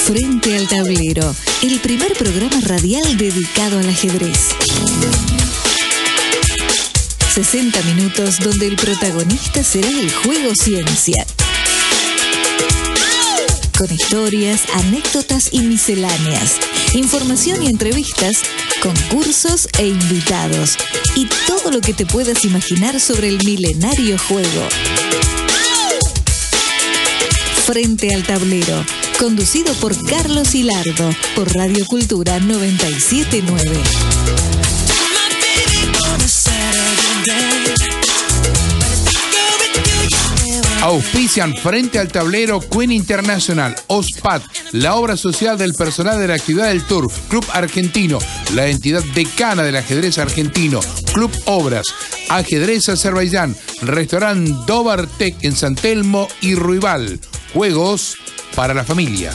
Frente al Tablero, el primer programa radial dedicado al ajedrez. 60 minutos donde el protagonista será el juego ciencia. Con historias, anécdotas y misceláneas, información y entrevistas, concursos e invitados, y todo lo que te puedas imaginar sobre el milenario juego. Frente al Tablero, conducido por Carlos Hilardo, por Radio Cultura 97.9. Auspician Frente al Tablero Queen International, OSPAD, la obra social del personal de la actividad del Turf, Club Argentino, la entidad decana del ajedrez argentino, Club Obras, Ajedrez Azerbaiyán, Restaurant Dobar Tech en San Telmo y Ruibal, juegos para la familia.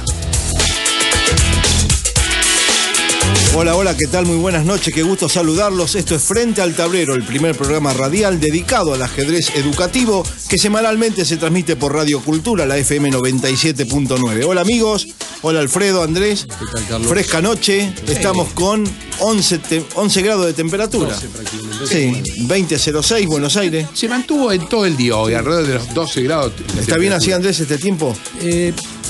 Hola, hola, ¿qué tal? Muy buenas noches, qué gusto saludarlos. Esto es Frente al Tablero, el primer programa radial dedicado al ajedrez educativo que semanalmente se transmite por Radio Cultura, la FM 97.9. Hola amigos, hola Alfredo, Andrés. ¿Qué tal, Carlos? Fresca noche, estamos con 11 grados de temperatura. 12 prácticamente. Sí, 20.06, Buenos Aires. Se mantuvo en todo el día hoy, alrededor de los 12 grados. ¿Está bien así, Andrés, este tiempo?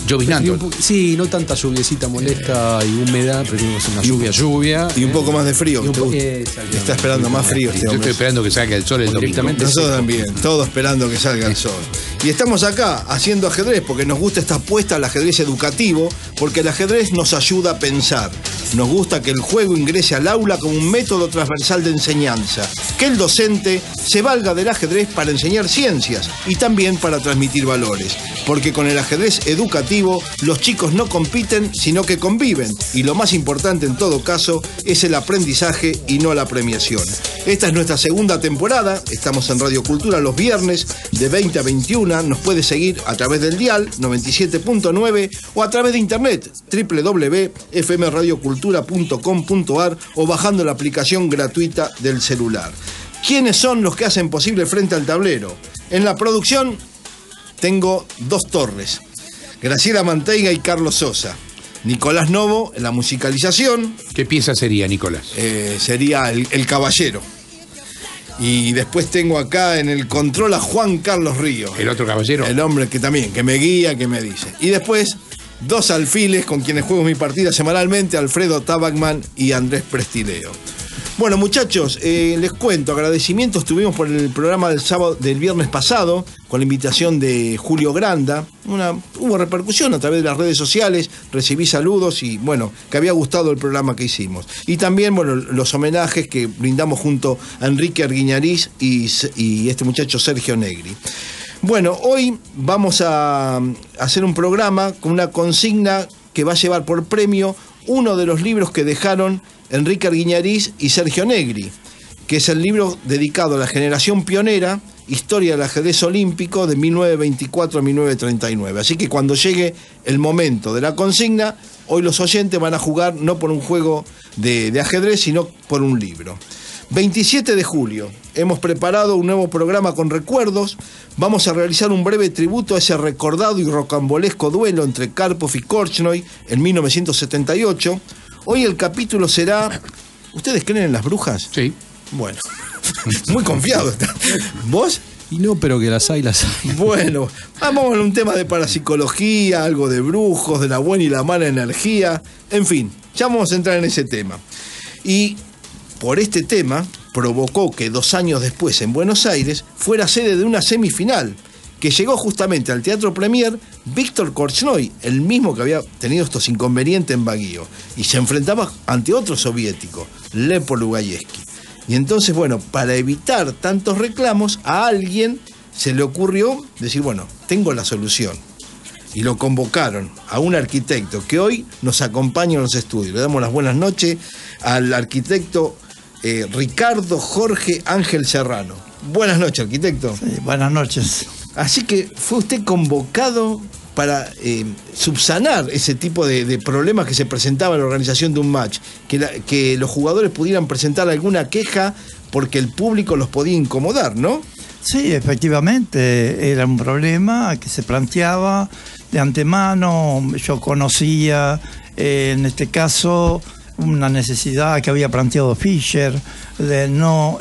Llovinando. Sí, no tanta lluviecita molesta y húmeda, preferimos una lluvia. Y un poco más de frío. Está esperando más frío este Yo hombre. estoy esperando que salga el sol el domingo. Directamente. Nosotros también, todos esperando que salga el sol. Y estamos acá haciendo ajedrez porque nos gusta esta apuesta al ajedrez educativo, porque el ajedrez nos ayuda a pensar. Nos gusta que el juego ingrese al aula como un método transversal de enseñanza, que el docente se valga del ajedrez para enseñar ciencias y también para transmitir valores, porque con el ajedrez educativo los chicos no compiten sino que conviven, y lo más importante en todo caso es el aprendizaje y no la premiación. Esta es nuestra segunda temporada, estamos en Radio Cultura los viernes de 20 a 21, nos puede seguir a través del dial 97.9 o a través de internet www.fmradiocultura.com.ar o bajando la aplicación gratuita del celular. ¿Quiénes son los que hacen posible Frente al Tablero? En la producción tengo dos torres, Graciela Manteiga y Carlos Sosa. Nicolás Novo en la musicalización. ¿Qué pieza sería, Nicolás? Sería el caballero. Y después tengo acá en el control a Juan Carlos Ríos. ¿El otro caballero? El hombre que también, que me guía, que me dice. Y después, dos alfiles con quienes juego mi partida semanalmente, Alfredo Tabacman y Andrés Prestileo. Bueno, muchachos, les cuento, agradecimientos tuvimos por el programa del viernes pasado, con la invitación de Julio Granda. Hubo repercusión a través de las redes sociales, recibí saludos y, bueno, que había gustado el programa que hicimos. Y también, bueno, los homenajes que brindamos junto a Enrique Arguiñarís y este muchacho Sergio Negri. Bueno, hoy vamos a hacer un programa con una consigna que va a llevar por premio uno de los libros que dejaron Enrique Arguiñarís y Sergio Negri, que es el libro dedicado a la generación pionera, Historia del ajedrez olímpico de 1924 a 1939. Así que cuando llegue el momento de la consigna, hoy los oyentes van a jugar no por un juego de ajedrez, sino por un libro. 27 de julio, hemos preparado un nuevo programa con recuerdos. Vamos a realizar un breve tributo a ese recordado y rocambolesco duelo entre Karpov y Korchnoi en 1978. Hoy el capítulo será... ¿Ustedes creen en las brujas? Sí. Bueno, muy confiado está. ¿Vos? Y no, pero que las hay, las hay. Bueno, vamos a un tema de parapsicología, algo de brujos, de la buena y la mala energía. En fin, ya vamos a entrar en ese tema. Y por este tema provocó que 2 años después en Buenos Aires fuera sede de una semifinal que llegó justamente al Teatro Premier Víctor Korchnoi, el mismo que había tenido estos inconvenientes en Baguio, y se enfrentaba ante otro soviético, Leopold Lugayeski. Y entonces, bueno, para evitar tantos reclamos, a alguien se le ocurrió decir, bueno, tengo la solución. Y lo convocaron a un arquitecto que hoy nos acompaña en los estudios. Le damos las buenas noches al arquitecto Ricardo Jorge Ángel Serrano. Buenas noches, arquitecto. Sí, buenas noches. Así que fue usted convocado para subsanar ese tipo de problemas que se presentaba en la organización de un match, que los jugadores pudieran presentar alguna queja porque el público los podía incomodar, ¿no? Sí, efectivamente, era un problema que se planteaba de antemano. Yo conocía, en este caso, una necesidad que había planteado Fischer de no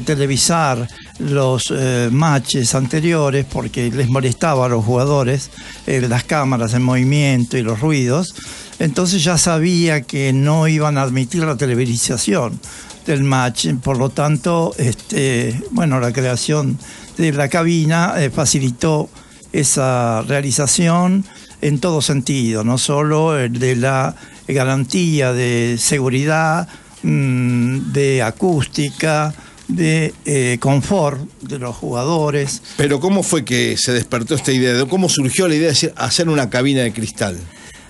televisar los matches anteriores porque les molestaba a los jugadores las cámaras en movimiento y los ruidos. Entonces ya sabía que no iban a admitir la televisación del match, por lo tanto, la creación de la cabina facilitó esa realización en todo sentido, no solo el de la garantía de seguridad, de acústica, de confort de los jugadores. Pero ¿cómo fue que se despertó esta idea? ¿Cómo surgió la idea de hacer una cabina de cristal?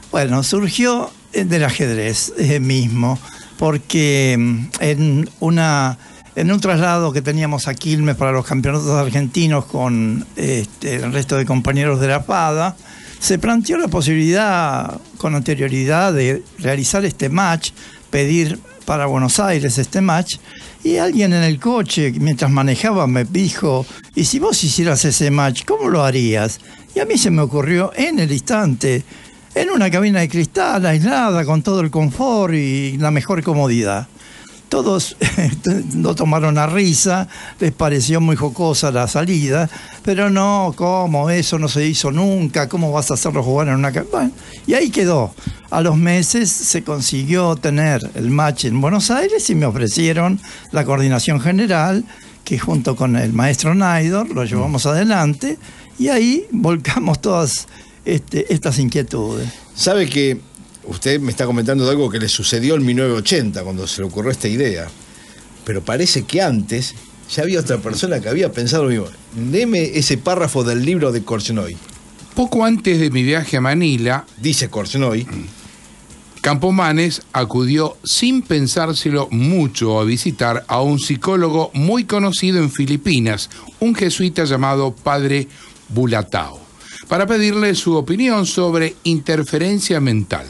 Bueno, surgió del ajedrez mismo, porque en un traslado que teníamos a Quilmes para los campeonatos argentinos con el resto de compañeros de la PADA, se planteó la posibilidad con anterioridad de realizar este match, pedir para Buenos Aires este match, y alguien en el coche, mientras manejaba, me dijo: ¿y si vos hicieras ese match, cómo lo harías? Y a mí se me ocurrió en el instante, en una cabina de cristal aislada, con todo el confort y la mejor comodidad. Todos lo tomaron a risa, les pareció muy jocosa la salida, pero no, ¿cómo? Eso no se hizo nunca, ¿cómo vas a hacerlo jugar en una cabina? Bueno, y ahí quedó. A los meses se consiguió tener el match en Buenos Aires y me ofrecieron la coordinación general, que junto con el maestro Naidor lo llevamos adelante, y ahí volcamos todas estas inquietudes. ¿Sabe que usted me está comentando de algo que le sucedió en 1980, cuando se le ocurrió esta idea? Pero parece que antes ya había otra persona que había pensado lo mismo. Deme ese párrafo del libro de Korchnoi. Poco antes de mi viaje a Manila, dice Korchnoi, Campomanes acudió sin pensárselo mucho a visitar a un psicólogo muy conocido en Filipinas, un jesuita llamado Padre Bulatao, para pedirle su opinión sobre interferencia mental.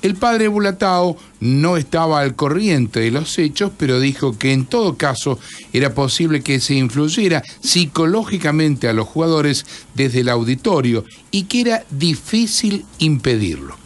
El padre Bulatao no estaba al corriente de los hechos, pero dijo que en todo caso era posible que se influyera psicológicamente a los jugadores desde el auditorio y que era difícil impedirlo.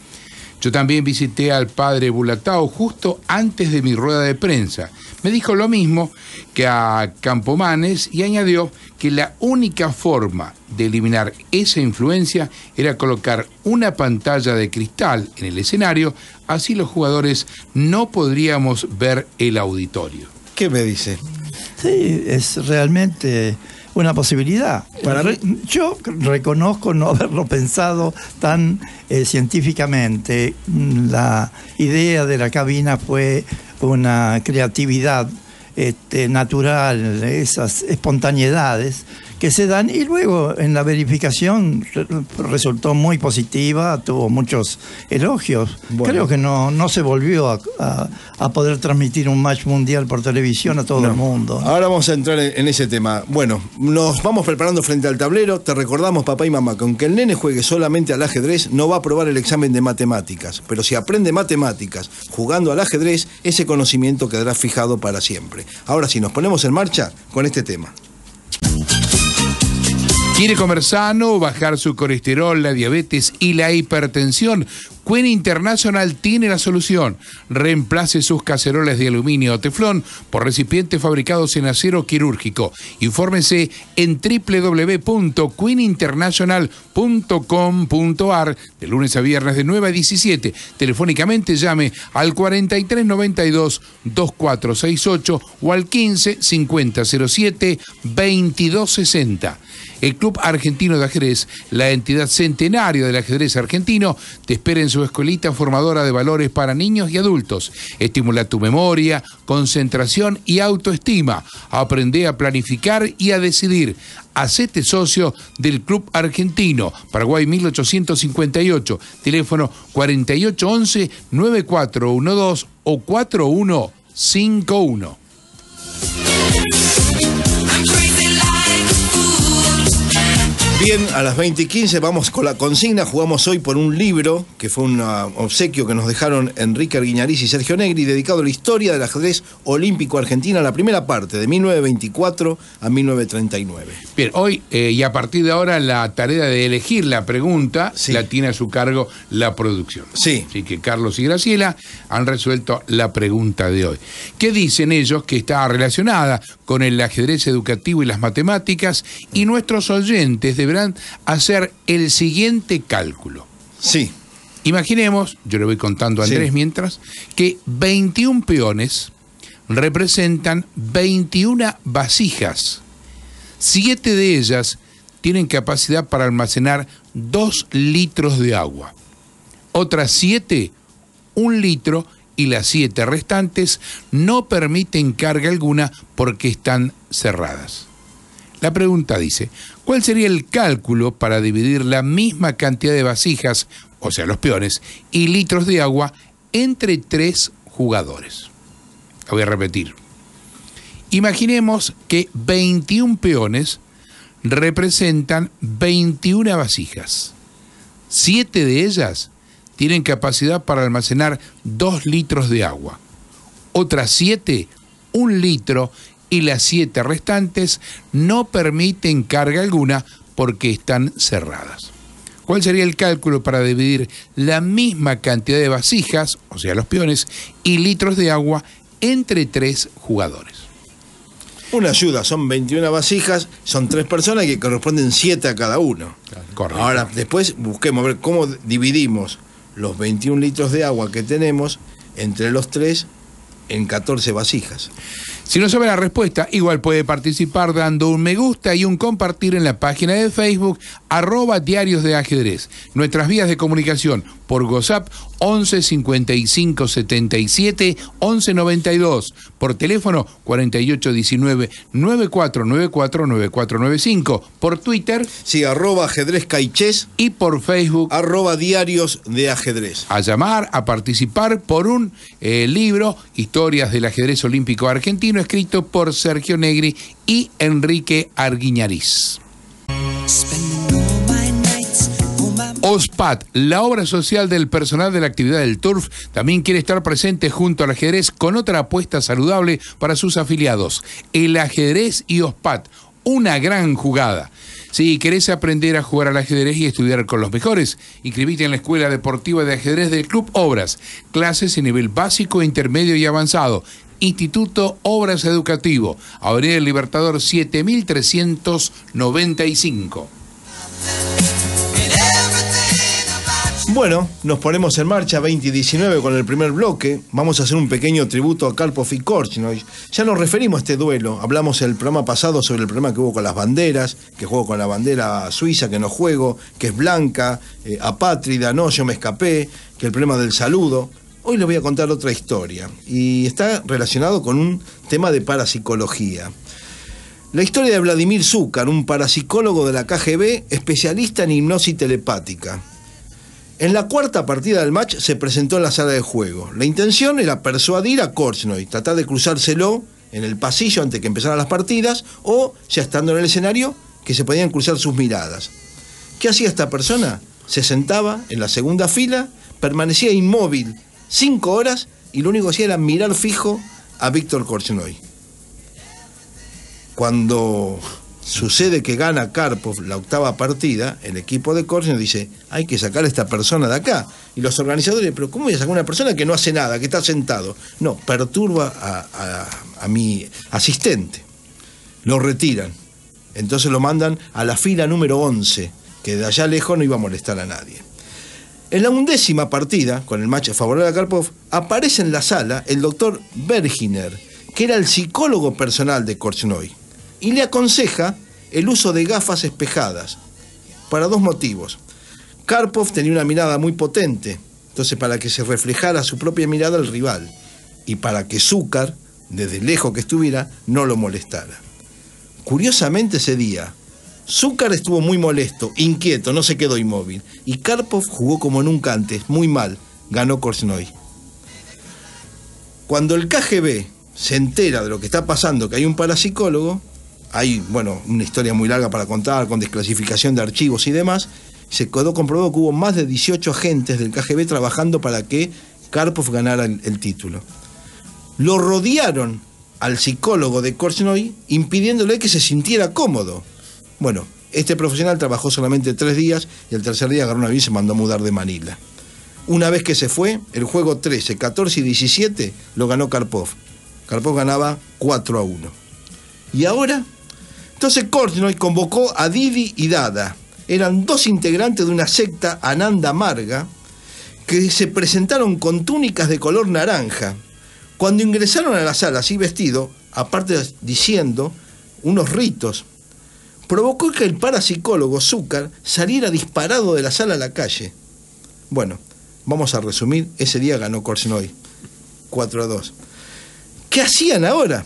Yo también visité al padre Bulatao justo antes de mi rueda de prensa. Me dijo lo mismo que a Campomanes y añadió que la única forma de eliminar esa influencia era colocar una pantalla de cristal en el escenario, así los jugadores no podríamos ver el auditorio. ¿Qué me dice? Sí, es realmente una posibilidad. Yo reconozco no haberlo pensado tan científicamente. La idea de la cabina fue una creatividad natural, esas espontaneidades que se dan, y luego en la verificación resultó muy positiva, tuvo muchos elogios. Bueno, creo que no se volvió a poder transmitir un match mundial por televisión a todo el mundo. Ahora vamos a entrar en ese tema. Bueno, nos vamos preparando frente al tablero. Te recordamos, papá y mamá, que aunque el nene juegue solamente al ajedrez, no va a aprobar el examen de matemáticas, pero si aprende matemáticas jugando al ajedrez, ese conocimiento quedará fijado para siempre. Ahora sí, nos ponemos en marcha con este tema. ¿Quiere comer sano, bajar su colesterol, la diabetes y la hipertensión? Queen International tiene la solución. Reemplace sus cacerolas de aluminio o teflón por recipientes fabricados en acero quirúrgico. Infórmese en www.queeninternational.com.ar de lunes a viernes de 9 a 17. Telefónicamente llame al 4392-2468 o al 15-5007-2260. El Club Argentino de Ajedrez, la entidad centenaria del ajedrez argentino, te espera en su escuelita formadora de valores para niños y adultos. Estimula tu memoria, concentración y autoestima. Aprende a planificar y a decidir. Hacete socio del Club Argentino, Paraguay 1858, teléfono 4811-9412 o 4151. Bien, a las 20:15 vamos con la consigna. Jugamos hoy por un libro que fue un obsequio que nos dejaron Enrique Arguiñarís y Sergio Negri, dedicado a la historia del ajedrez olímpico argentino, la primera parte, de 1924 a 1939. Bien, hoy y a partir de ahora la tarea de elegir la pregunta la tiene a su cargo la producción. Sí. Así que Carlos y Graciela han resuelto la pregunta de hoy. ¿Qué dicen ellos que está relacionada con el ajedrez educativo y las matemáticas? Y nuestros oyentes deberán hacer el siguiente cálculo. Sí. Imaginemos, yo le voy contando a Andrés mientras, que 21 peones representan 21 vasijas. 7 de ellas tienen capacidad para almacenar 2 litros de agua. Otras 7, 1 litro, y las 7 restantes no permiten carga alguna porque están cerradas. La pregunta dice, ¿cuál sería el cálculo para dividir la misma cantidad de vasijas, o sea, los peones, y litros de agua entre 3 jugadores? La voy a repetir. Imaginemos que 21 peones representan 21 vasijas. 7 de ellas tienen capacidad para almacenar 2 litros de agua. Otras 7, 1 litro, y las 7 restantes no permiten carga alguna porque están cerradas. ¿Cuál sería el cálculo para dividir la misma cantidad de vasijas, o sea, los peones, y litros de agua entre 3 jugadores? Una ayuda, son 21 vasijas, son 3 personas que corresponden 7 a cada uno. Correcto. Ahora, después busquemos a ver cómo dividimos los 21 litros de agua que tenemos entre los 3 en 14 vasijas. Si no sabe la respuesta, igual puede participar dando un me gusta y un compartir en la página de Facebook @Diarios de Ajedrez. Nuestras vías de comunicación por WhatsApp 11 55 77 11 92, por teléfono 48 19 94 94 9495, por Twitter Sí, @ajedrezcaichés y por Facebook @Diarios de Ajedrez. a llamar, a participar por un libro, Historias del Ajedrez Olímpico Argentino, escrito por Sergio Negri y Enrique Arguiñarís. OSPAT, la obra social del personal de la actividad del turf, también quiere estar presente junto al ajedrez con otra apuesta saludable para sus afiliados. El ajedrez y OSPAT, una gran jugada. Si querés aprender a jugar al ajedrez y estudiar con los mejores, inscribite en la Escuela Deportiva de Ajedrez del Club Obras. Clases en nivel básico, intermedio y avanzado. Instituto Obras Educativo, Avenida del Libertador 7395. Bueno, nos ponemos en marcha 2019 con el primer bloque. Vamos a hacer un pequeño tributo a Karpov y Korchnoi. Ya nos referimos a este duelo. Hablamos el programa pasado sobre el problema que hubo con las banderas, que juego con la bandera suiza, que no juego, que es blanca, apátrida, no, yo me escapé, que el problema del saludo. Hoy les voy a contar otra historia y está relacionado con un tema de parapsicología. La historia de Vladimir Zúcar, un parapsicólogo de la KGB, especialista en hipnosis telepática. En la cuarta partida del match se presentó en la sala de juego. La intención era persuadir a Korchnoi, tratar de cruzárselo en el pasillo antes que empezaran las partidas, o ya estando en el escenario, que se podían cruzar sus miradas. ¿Qué hacía esta persona? Se sentaba en la segunda fila, permanecía inmóvil 5 horas y lo único que hacía era mirar fijo a Víctor Korchnoi. Cuando sucede que gana Karpov la octava partida, el equipo de Korchnoi dice, hay que sacar a esta persona de acá. Y los organizadores, pero ¿cómo voy a sacar a una persona que no hace nada, que está sentado? No, perturba a mi asistente. Lo retiran. Entonces lo mandan a la fila número 11, que de allá lejos no iba a molestar a nadie. En la 11ª partida, con el match favorable a Karpov, aparece en la sala el doctor Berginer, que era el psicólogo personal de Korchnoi, y le aconseja el uso de gafas espejadas, para 2 motivos. Karpov tenía una mirada muy potente, entonces para que se reflejara su propia mirada al rival, y para que Zúcar, desde lejos que estuviera, no lo molestara. Curiosamente ese día, Zúcar estuvo muy molesto, inquieto, no se quedó inmóvil, y Karpov jugó como nunca antes, muy mal, ganó Korchnoi. Cuando el KGB se entera de lo que está pasando, que hay un parapsicólogo, hay, bueno, una historia muy larga para contar, con desclasificación de archivos y demás. Se quedó comprobado que hubo más de 18 agentes del KGB trabajando para que Karpov ganara el título. Lo rodearon al psicólogo de Korchnoi, impidiéndole que se sintiera cómodo. Bueno, este profesional trabajó solamente 3 días y el tercer día agarró un avión y se mandó a mudar de Manila. Una vez que se fue, el juego 13, 14 y 17 lo ganó Karpov. Karpov ganaba 4-1. ¿Y ahora? Entonces Korchnoi convocó a Didi y Dada. Eran 2 integrantes de una secta, Ananda Marga, que se presentaron con túnicas de color naranja. Cuando ingresaron a la sala así vestido, aparte diciendo unos ritos, provocó que el parapsicólogo Zucker saliera disparado de la sala a la calle. Bueno, vamos a resumir, ese día ganó Korchnoi, 4-2. ¿Qué hacían ahora?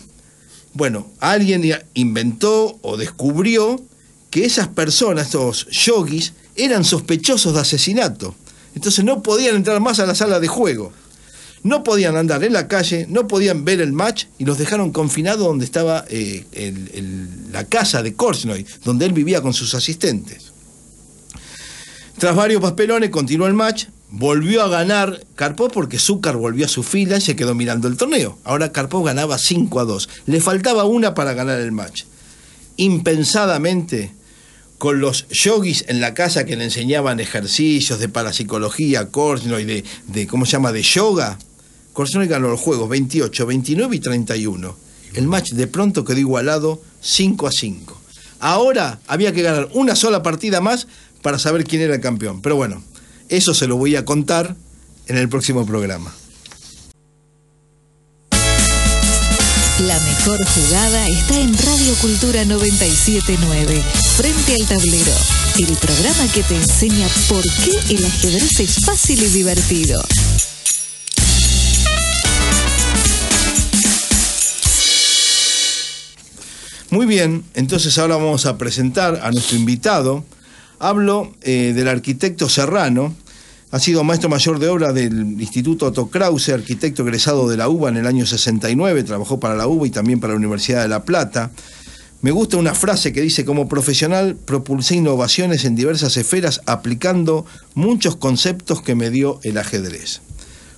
Bueno, alguien inventó o descubrió que esas personas, estos yogis, eran sospechosos de asesinato. Entonces no podían entrar más a la sala de juego. No podían andar en la calle, no podían ver el match y los dejaron confinados donde estaba la casa de Korchnoi, donde él vivía con sus asistentes. Tras varios papelones continuó el match, volvió a ganar Karpov porque Zucker volvió a su fila y se quedó mirando el torneo. Ahora Karpov ganaba 5-2, le faltaba una para ganar el match. Impensadamente, con los yogis en la casa que le enseñaban ejercicios de parapsicología, Korchnoi, de ¿cómo se llama?, de yoga, Korchnoi ganó los juegos 28, 29 y 31. El match de pronto quedó igualado 5-5. Ahora había que ganar una sola partida más para saber quién era el campeón. Pero bueno, eso se lo voy a contar en el próximo programa. La mejor jugada está en Radio Cultura 97.9, Frente al Tablero, el programa que te enseña por qué el ajedrez es fácil y divertido. Muy bien, entonces ahora vamos a presentar a nuestro invitado. Hablo del arquitecto Serrano. Ha sido maestro mayor de obra del Instituto Otto Krause, arquitecto egresado de la UBA en el año 69, trabajó para la UBA y también para la Universidad de La Plata. Me gusta una frase que dice: como profesional propulsé innovaciones en diversas esferas aplicando muchos conceptos que me dio el ajedrez.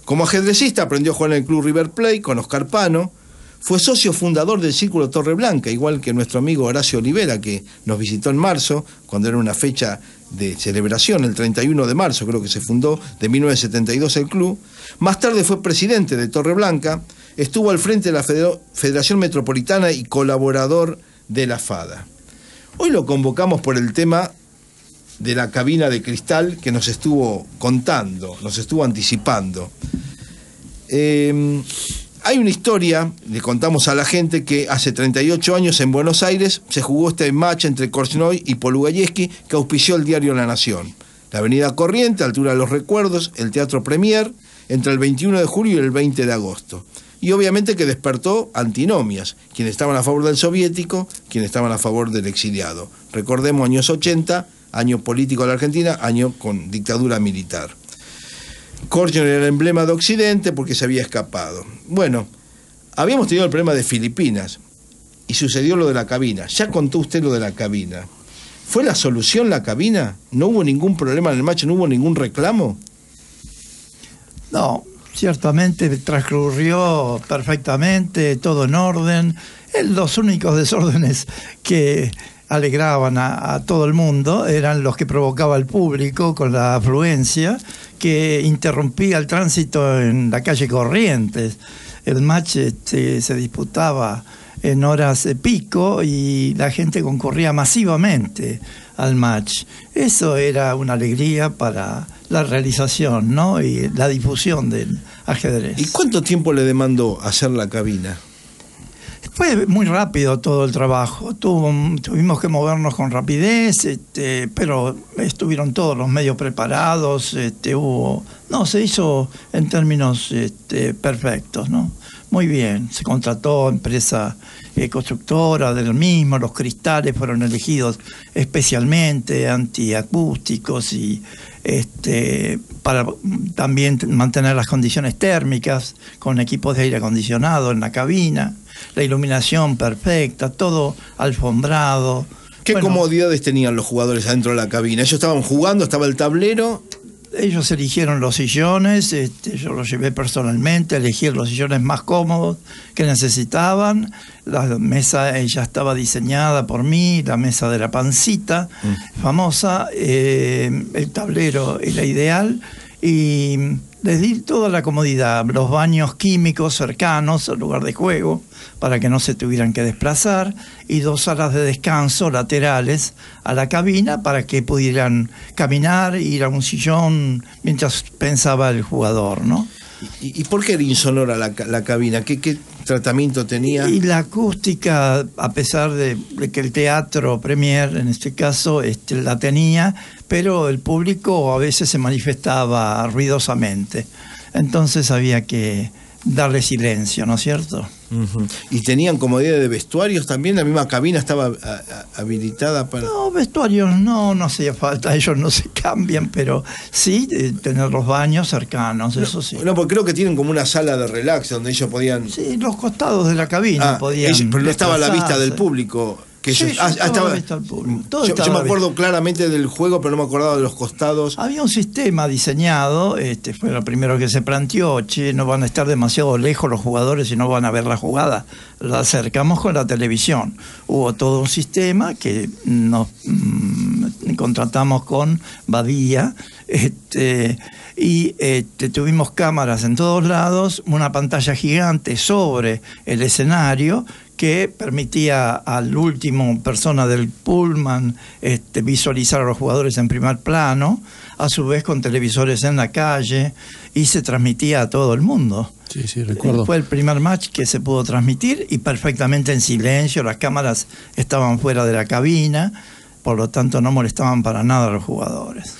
Como ajedrecista aprendió a jugar en el Club River Plate con Oscar Pano. Fue socio fundador del Círculo Torreblanca, igual que nuestro amigo Horacio Olivera, que nos visitó en marzo, cuando era una fecha de celebración, el 31 de marzo creo que se fundó, de 1972 el club. Más tarde fue presidente de Torreblanca, estuvo al frente de la Federación Metropolitana y colaborador de la FADA. Hoy lo convocamos por el tema de la cabina de cristal que nos estuvo contando, nos estuvo anticipando. Hay una historia, le contamos a la gente, que hace 38 años en Buenos Aires se jugó este match entre Korchnoi y Polugayeski que auspició el diario La Nación. La avenida Corriente, altura de los Recuerdos, el Teatro Premier, entre el 21 de julio y el 20 de agosto. Y obviamente que despertó antinomias, quienes estaban a favor del soviético, quienes estaban a favor del exiliado. Recordemos años 80, año político de la Argentina, año con dictadura militar. Korchnoi era el emblema de Occidente porque se había escapado. Bueno, habíamos tenido el problema de Filipinas y sucedió lo de la cabina. Ya contó usted lo de la cabina. ¿Fue la solución la cabina? ¿No hubo ningún problema en el match? ¿No hubo ningún reclamo? No, ciertamente transcurrió perfectamente, todo en orden. Los únicos desórdenes que alegraban a todo el mundo eran los que provocaba el público con la afluencia, que interrumpía el tránsito en la calle Corrientes. El match se disputaba en horas pico y la gente concurría masivamente al match. Eso era una alegría para la realización, ¿no?, y la difusión del ajedrez. ¿Y cuánto tiempo le demandó hacer la cabina? Fue muy rápido todo el trabajo, tuvimos que movernos con rapidez, pero estuvieron todos los medios preparados, se hizo en términos perfectos, ¿no? Muy bien, se contrató empresa constructora del mismo, los cristales fueron elegidos especialmente, antiacústicos y para también mantener las condiciones térmicas, con equipos de aire acondicionado en la cabina, la iluminación perfecta, todo alfombrado. ¿Qué comodidades tenían los jugadores adentro de la cabina? Ellos estaban jugando, estaba el tablero. Ellos eligieron los sillones, yo los llevé personalmente, elegí los sillones más cómodos que necesitaban. La mesa ya estaba diseñada por mí, la mesa de la pancita, famosa, el tablero era ideal y les di toda la comodidad, los baños químicos cercanos al lugar de juego para que no se tuvieran que desplazar y 2 salas de descanso laterales a la cabina para que pudieran caminar, ir a un sillón mientras pensaba el jugador, ¿no? ¿Y por qué era insonora la cabina? ¿Qué tratamiento tenía? Y la acústica, a pesar de que el teatro Premier, en este caso, la tenía, pero el público a veces se manifestaba ruidosamente. Entonces había que darle silencio, ¿no es cierto? ¿Y tenían comodidad de vestuarios también? ¿La misma cabina estaba habilitada para...? No, vestuarios no hacía falta, ellos no se cambian, pero sí tener los baños cercanos, eso sí. No, porque creo que tienen como una sala de relax donde ellos podían... Sí, los costados de la cabina podían... Pero no estaba a la vista del público. Que ellos, estaba, yo me acuerdo claramente del juego, pero no me acordaba de los costados. Había un sistema diseñado, fue lo primero que se planteó, no van a estar demasiado lejos los jugadores y no van a ver la jugada. La acercamos con la televisión. Hubo todo un sistema que nos contratamos con Badía, y tuvimos cámaras en todos lados, una pantalla gigante sobre el escenario que permitía al último persona del pullman visualizar a los jugadores en primer plano, a su vez con televisores en la calle, y se transmitía a todo el mundo. Sí, recuerdo. Fue el primer match que se pudo transmitir y perfectamente en silencio, las cámaras estaban fuera de la cabina, por lo tanto no molestaban para nada a los jugadores.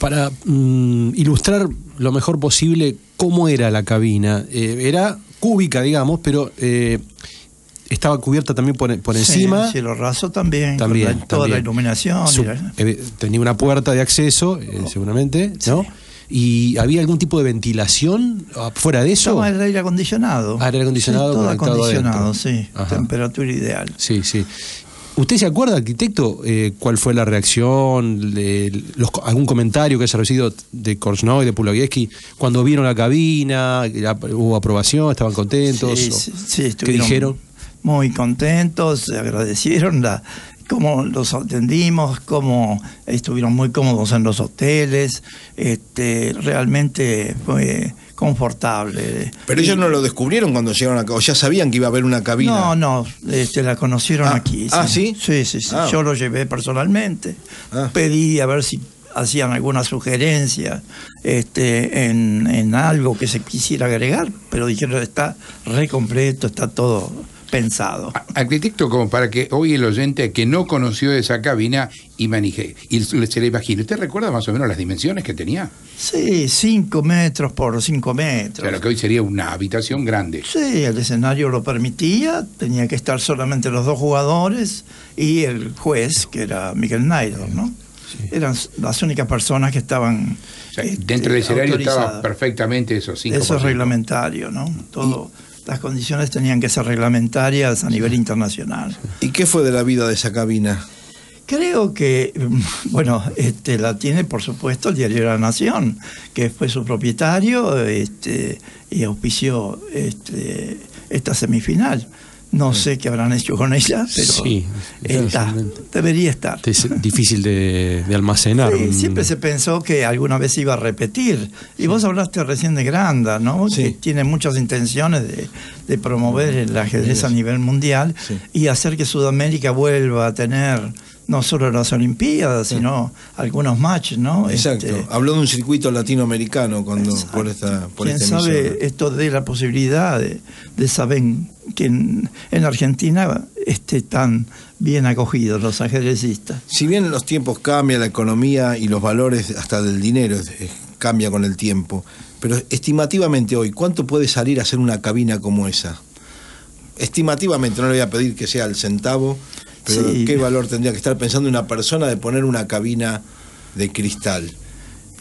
Para ilustrar lo mejor posible cómo era la cabina, era cúbica, digamos, pero... estaba cubierta también por encima. Cielo raso también. Toda la iluminación. Tenía una puerta de acceso, seguramente, ¿no? Sí. ¿Y había algún tipo de ventilación fuera de eso? Estaba el aire acondicionado. Aire acondicionado. Sí, todo acondicionado, adentro. Sí. Ajá. Temperatura ideal. Sí. ¿Usted se acuerda, arquitecto, cuál fue la reacción, algún comentario que haya recibido de Korchnoi, de Pulaviesky, cuando vieron la cabina? ¿Hubo aprobación? ¿Estaban contentos? Sí, ¿Qué dijeron? Muy contentos, se agradecieron cómo los atendimos, cómo estuvieron muy cómodos en los hoteles, realmente fue confortable. Pero ellos no lo descubrieron cuando llegaron acá, o ya sabían que iba a haber una cabina. No, la conocieron aquí. ¿Sí? Sí. Yo lo llevé personalmente, pedí a ver si hacían alguna sugerencia en algo que se quisiera agregar, pero dijeron está re completo, está todo pensado. Arquitecto, como para que hoy el oyente que no conoció esa cabina y se le imagina, ¿usted recuerda más o menos las dimensiones que tenía? Sí, 5 metros por 5 metros. Claro, que hoy sería una habitación grande. Sí, el escenario lo permitía, tenía que estar solamente los 2 jugadores y el juez, que era Miguel Naidor, ¿no? Sí. Eran las únicas personas que estaban dentro del escenario estaba perfectamente esos 5. Eso es reglamentario, ¿no? Todo. Las condiciones tenían que ser reglamentarias a nivel internacional. ¿Y qué fue de la vida de esa cabina? Creo que, la tiene, por supuesto, el Diario de la Nación, que fue su propietario y auspició esta semifinal. No sé qué habrán hecho con ella, pero sí, debería estar. Es difícil de almacenar. Sí, siempre se pensó que alguna vez iba a repetir. Y vos hablaste recién de Granda, ¿no? Sí. Que tiene muchas intenciones de promover el ajedrez a nivel mundial y hacer que Sudamérica vuelva a tener no solo las Olimpiadas, sino algunos matches, ¿no? Exacto. Habló de un circuito latinoamericano por esta ¿Quién sabe? Esto de la posibilidad de saber que en Argentina tan bien acogidos los ajedrecistas. Si bien los tiempos cambian, la economía y los valores hasta del dinero cambia con el tiempo, pero estimativamente hoy, ¿cuánto puede salir a hacer una cabina como esa? Estimativamente, no le voy a pedir que sea el centavo, pero ¿qué valor tendría que estar pensando una persona de poner una cabina de cristal?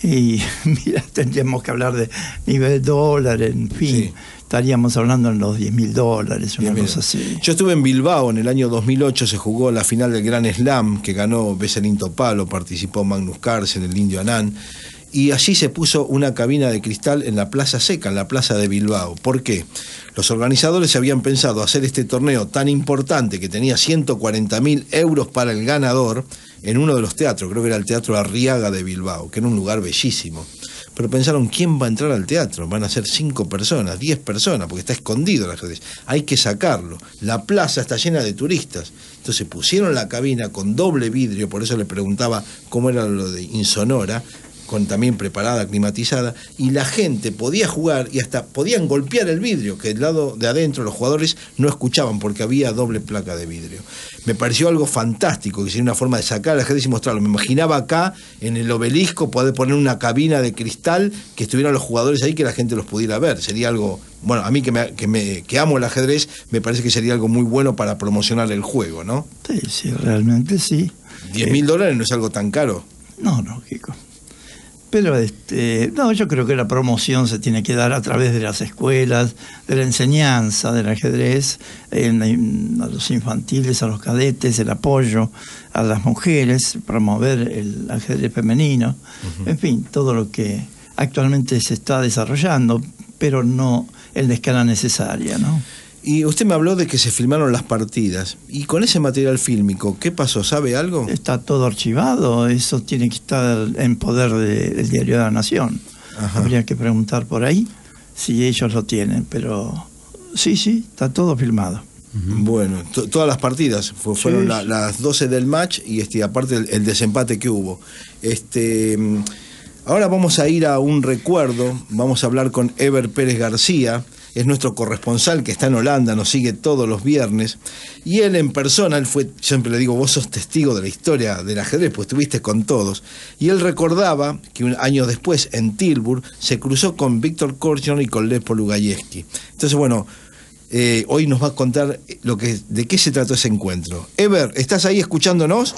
Y mira, tendríamos que hablar de nivel dólar, en fin. Sí. Estaríamos hablando en los $10.000, una cosa así. Yo estuve en Bilbao en el año 2008, se jugó la final del Grand Slam, que ganó Veselin Topalo, participó Magnus Carlsen, el indio Anand, y allí se puso una cabina de cristal en la Plaza Seca, en la plaza de Bilbao. ¿Por qué? Los organizadores habían pensado hacer este torneo tan importante, que tenía 140.000 euros para el ganador, en uno de los teatros, creo que era el Teatro Arriaga de Bilbao, que era un lugar bellísimo. Pero pensaron, ¿quién va a entrar al teatro? Van a ser 5 personas, 10 personas, porque está escondido el ajedrez. Hay que sacarlo. La plaza está llena de turistas. Entonces pusieron la cabina con doble vidrio, por eso le preguntaba cómo era lo de insonora, con también preparada, climatizada, y la gente podía jugar y hasta podían golpear el vidrio, que del lado de adentro los jugadores no escuchaban porque había doble placa de vidrio. Me pareció algo fantástico, que sería una forma de sacar el ajedrez y mostrarlo. Me imaginaba acá, en el Obelisco, poder poner una cabina de cristal, que estuvieran los jugadores ahí, que la gente los pudiera ver. Sería algo, bueno, a mí que amo el ajedrez, me parece que sería algo muy bueno para promocionar el juego, ¿no? Sí, realmente sí. $10.000 no es algo tan caro. No, Kiko. Pero no, yo creo que la promoción se tiene que dar a través de las escuelas, de la enseñanza del ajedrez, a los infantiles, a los cadetes, el apoyo a las mujeres, promover el ajedrez femenino, en fin, todo lo que actualmente se está desarrollando, pero no en la escala necesaria, ¿no? Y usted me habló de que se filmaron las partidas. Y con ese material fílmico, ¿qué pasó? ¿Sabe algo? Está todo archivado, eso tiene que estar en poder del Diario de la Nación. Ajá. Habría que preguntar por ahí si ellos lo tienen, pero sí, está todo filmado. Bueno, todas las partidas fueron las 12 del match y aparte el desempate que hubo. Ahora vamos a ir a un recuerdo, vamos a hablar con Ever Pérez García. Es nuestro corresponsal que está en Holanda, nos sigue todos los viernes. Y él en persona, siempre le digo, vos sos testigo de la historia del ajedrez, pues estuviste con todos. Y él recordaba que un año después, en Tilburg, se cruzó con Víctor Korchnoi y con Lev Polugajevski. Entonces, bueno, hoy nos va a contar de qué se trató ese encuentro. Ever, ¿estás ahí escuchándonos?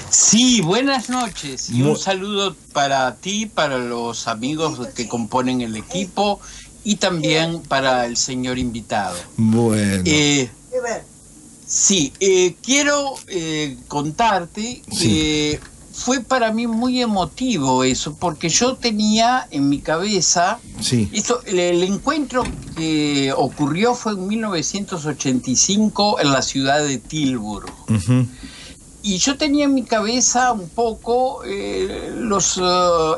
Sí, buenas noches. Y un saludo para ti, para los amigos que componen el equipo, y también para el señor invitado. Bueno. Quiero contarte que fue para mí muy emotivo eso, porque yo tenía en mi cabeza, el encuentro que ocurrió fue en 1985 en la ciudad de Tilburg. Y yo tenía en mi cabeza un poco los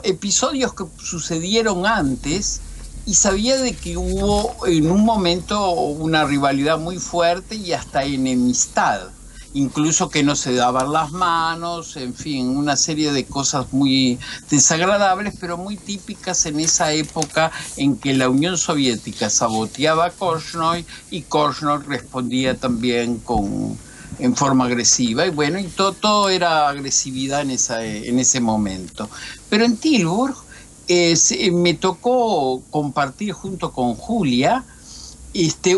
episodios que sucedieron antes, y sabía de que hubo en un momento una rivalidad muy fuerte y hasta enemistad, incluso que no se daban las manos, en fin, una serie de cosas muy desagradables, pero muy típicas en esa época en que la Unión Soviética saboteaba a Korchnoi y Korchnoi respondía también en forma agresiva, y bueno, y todo era agresividad en ese momento. Pero en Tilburg me tocó compartir junto con Julia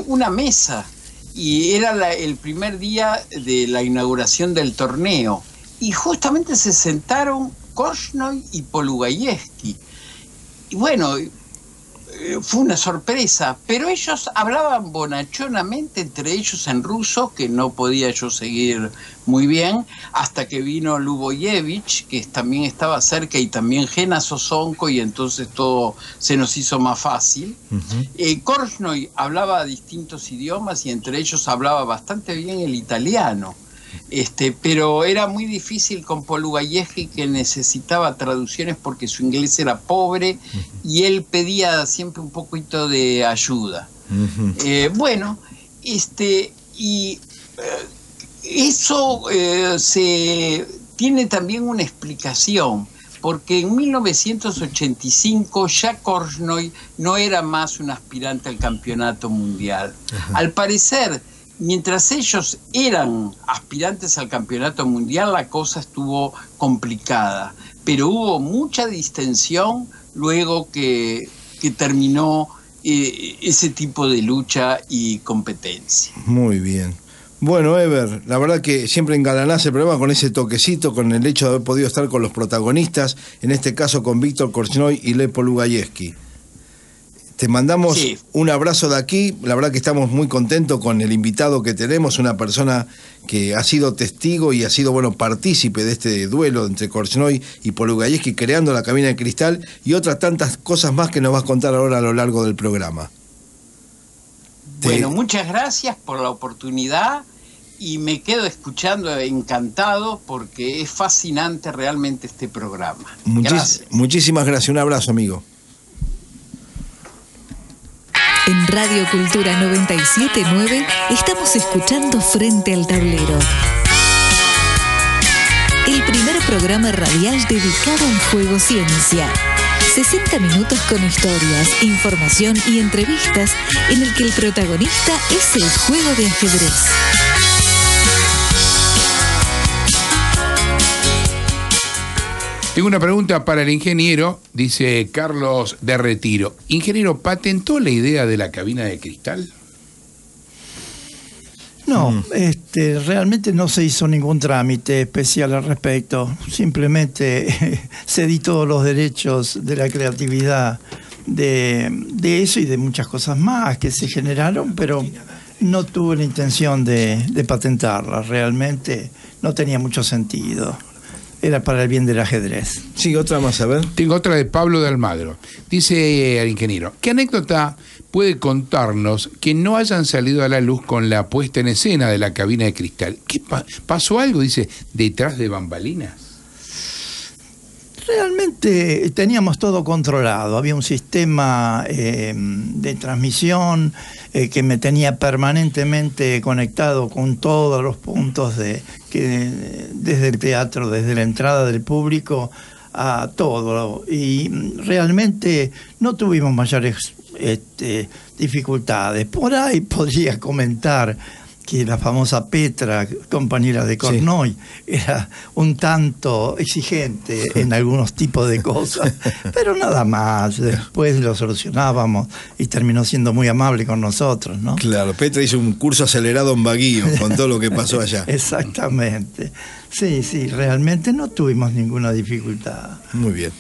una mesa, y era el primer día de la inauguración del torneo, y justamente se sentaron Korchnoi y Polugajevski, y bueno, fue una sorpresa, pero ellos hablaban bonachonamente entre ellos en ruso, que no podía yo seguir muy bien, hasta que vino Lubojevich, que también estaba cerca, y también Gena Sosonko, y entonces todo se nos hizo más fácil. Korchnoi hablaba distintos idiomas, y entre ellos hablaba bastante bien el italiano. Pero era muy difícil con Polugajevski, que necesitaba traducciones porque su inglés era pobre, y él pedía siempre un poquito de ayuda. Eso tiene también una explicación, porque en 1985 ya Korchnoi no era más un aspirante al campeonato mundial. Al parecer, mientras ellos eran aspirantes al campeonato mundial, la cosa estuvo complicada, pero hubo mucha distensión luego que terminó ese tipo de lucha y competencia. Muy bien. Bueno, Ever, la verdad que siempre engalanás el programa con ese toquecito, con el hecho de haber podido estar con los protagonistas, en este caso con Víctor Korchnoi y Lepo Lugajewski. Te mandamos un abrazo de aquí, la verdad que estamos muy contentos con el invitado que tenemos, una persona que ha sido testigo y ha sido, bueno, partícipe de este duelo entre Korchnoi y Polugajewski, creando la cabina de cristal y otras tantas cosas más que nos vas a contar ahora a lo largo del programa. Bueno, muchas gracias por la oportunidad y me quedo escuchando encantado porque es fascinante realmente este programa. Gracias. Muchísimas gracias, un abrazo, amigo. En Radio Cultura 97.9 estamos escuchando Frente al Tablero, el primer programa radial dedicado al juego ciencia. 60 minutos con historias, información y entrevistas en el que el protagonista es el juego de ajedrez. Tengo una pregunta para el ingeniero, dice Carlos de Retiro. Ingeniero, ¿patentó la idea de la cabina de cristal? No, realmente no se hizo ningún trámite especial al respecto. Simplemente cedí todos los derechos de la creatividad de eso y de muchas cosas más que se generaron, pero no tuve la intención de patentarla. Realmente no tenía mucho sentido. Era para el bien del ajedrez. Sí, otra más, a ver. Tengo otra de Pablo de Almagro. Dice el ingeniero, ¿qué anécdota puede contarnos que no hayan salido a la luz con la puesta en escena de la cabina de cristal? ¿Qué pasó algo, dice, detrás de bambalinas? Realmente teníamos todo controlado. Había un sistema de transmisión que me tenía permanentemente conectado con todos los puntos desde el teatro, desde la entrada del público a todo. Y realmente no tuvimos mayores dificultades. Por ahí podría comentar que la famosa Petra, compañera de Korchnoi, era un tanto exigente en algunos tipos de cosas, pero nada más. Después lo solucionábamos y terminó siendo muy amable con nosotros, ¿no? Claro, Petra hizo un curso acelerado en Baguio con todo lo que pasó allá. Exactamente. Sí, realmente no tuvimos ninguna dificultad. Muy bien.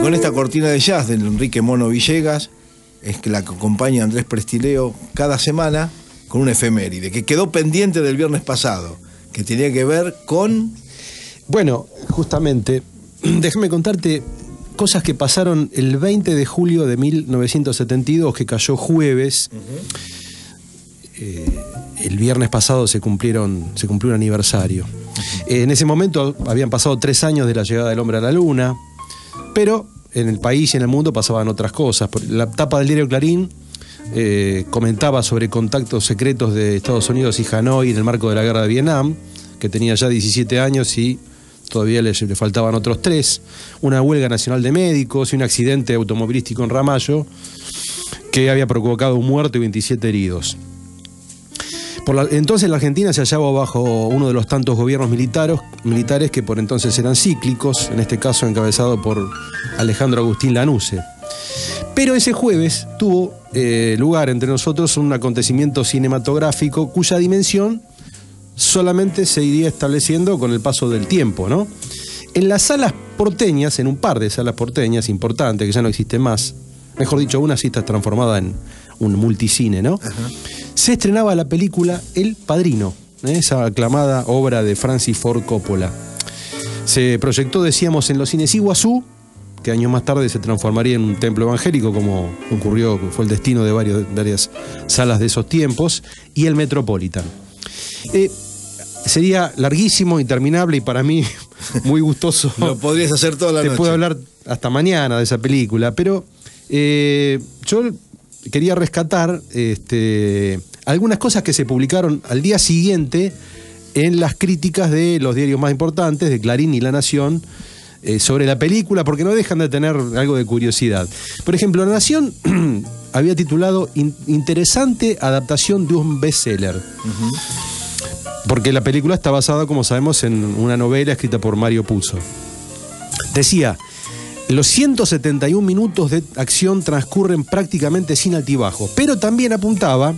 Con esta cortina de jazz de Enrique Mono Villegas, es que la que acompaña a Andrés Prestileo cada semana con una efeméride, que quedó pendiente del viernes pasado, que tenía que ver con... Bueno, justamente, déjame contarte cosas que pasaron el 20 de julio de 1972, que cayó jueves. El viernes pasado se cumplió un aniversario. En ese momento habían pasado 3 años de la llegada del hombre a la Luna, pero en el país y en el mundo pasaban otras cosas. La tapa del diario Clarín comentaba sobre contactos secretos de Estados Unidos y Hanoi en el marco de la guerra de Vietnam, que tenía ya 17 años y todavía le faltaban otros 3. Una huelga nacional de médicos y un accidente automovilístico en Ramallo que había provocado un muerto y 27 heridos. Entonces la Argentina se hallaba bajo uno de los tantos gobiernos militares que por entonces eran cíclicos, en este caso encabezado por Alejandro Agustín Lanusse. Pero ese jueves tuvo lugar entre nosotros un acontecimiento cinematográfico cuya dimensión solamente se iría estableciendo con el paso del tiempo, ¿no? En las salas porteñas, en un par de salas porteñas importantes que ya no existen más, mejor dicho, una sí está transformada en un multicine, ¿no? Ajá. Se estrenaba la película El Padrino, esa aclamada obra de Francis Ford Coppola. Se proyectó, decíamos, en los cines Iguazú, que años más tarde se transformaría en un templo evangélico, como fue el destino de varias salas de esos tiempos, y el Metropolitan. Sería larguísimo, interminable y para mí muy gustoso. Lo podrías hacer toda la noche. Te puedo hablar hasta mañana de esa película, pero yo quería rescatar algunas cosas que se publicaron al día siguiente en las críticas de los diarios más importantes, de Clarín y La Nación, sobre la película, porque no dejan de tener algo de curiosidad. Por ejemplo, La Nación había titulado Interesante adaptación de un bestseller. Uh-huh. Porque la película está basada, como sabemos, en una novela escrita por Mario Puzo. Decía, Los 171 minutos de acción transcurren prácticamente sin altibajos, pero también apuntaba,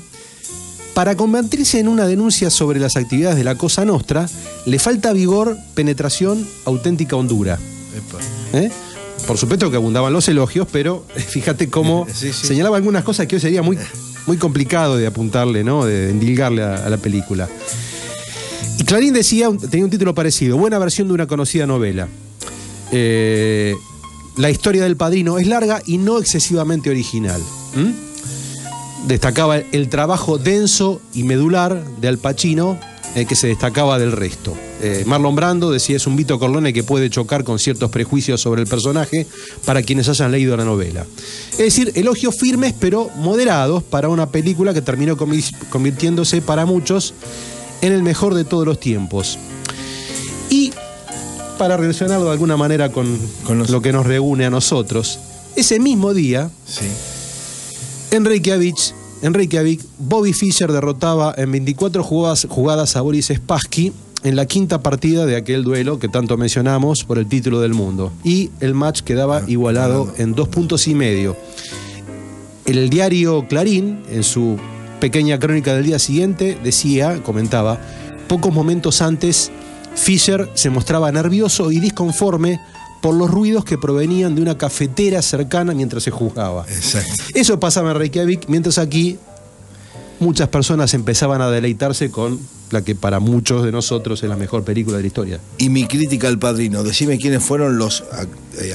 para convertirse en una denuncia sobre las actividades de la Cosa Nostra, le falta vigor, penetración, auténtica hondura. Por supuesto que abundaban los elogios, pero fíjate cómo señalaba algunas cosas que hoy sería muy complicado de apuntarle, ¿no? De endilgarle a la película. Y Clarín decía, tenía un título parecido, buena versión de una conocida novela. La historia del Padrino es larga y no excesivamente original. Destacaba el trabajo denso y medular de Al Pacino, que se destacaba del resto. Marlon Brando decía, es un Vito Corleone que puede chocar con ciertos prejuicios sobre el personaje para quienes hayan leído la novela. Es decir, elogios firmes pero moderados para una película que terminó convirtiéndose para muchos en el mejor de todos los tiempos. Y para relacionarlo de alguna manera con lo que nos reúne a nosotros, ese mismo día, en Reykjavik, Bobby Fischer derrotaba en 24 jugadas a Boris Spassky en la quinta partida de aquel duelo que tanto mencionamos por el título del mundo. Y el match quedaba igualado en 2,5 puntos. El diario Clarín, en su pequeña crónica del día siguiente, comentaba, pocos momentos antes, Fischer se mostraba nervioso y disconforme por los ruidos que provenían de una cafetera cercana mientras se jugaba. Exacto. Eso pasaba en Reykjavik, mientras aquí muchas personas empezaban a deleitarse con la que para muchos de nosotros es la mejor película de la historia. Y mi crítica al Padrino, decime quiénes fueron los